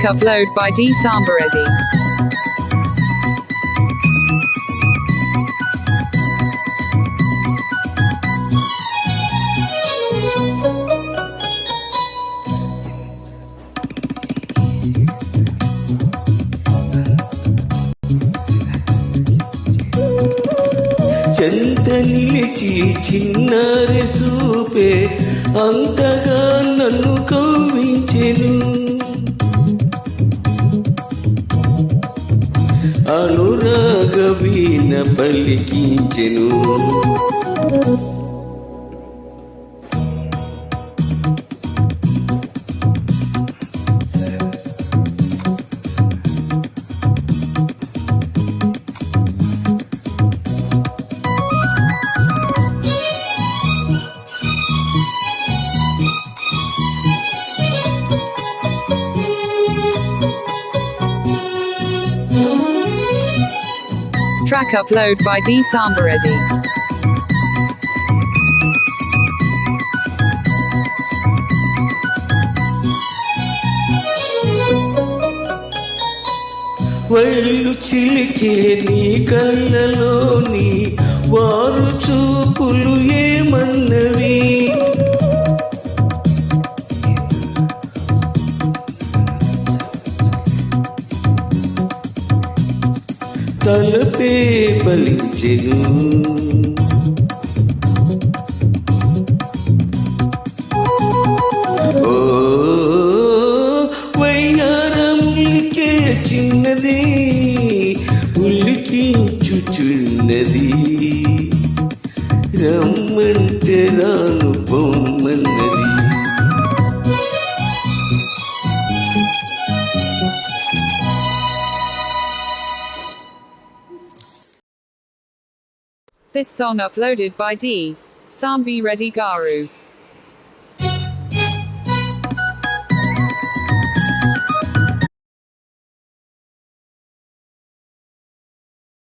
Track upload by D Sambareddy. చెంత నిలిచి చిన్నారి సూపే అంతగా నన్ను కవ్వించెను, అనురాగ వీణ పలికించెను. Track upload by D Sambareddy. వైలు చిలికే నీ కళ్ళలోని వారు చూపులు ఏమన్నవి, తలపే పలిచెను. ఓ వయ్యారములికే చిన్నది ఉలికించుచున్నది, రమ్మంటే రాను పొమ్మన్నది. This song uploaded by D Sambareddy Garu.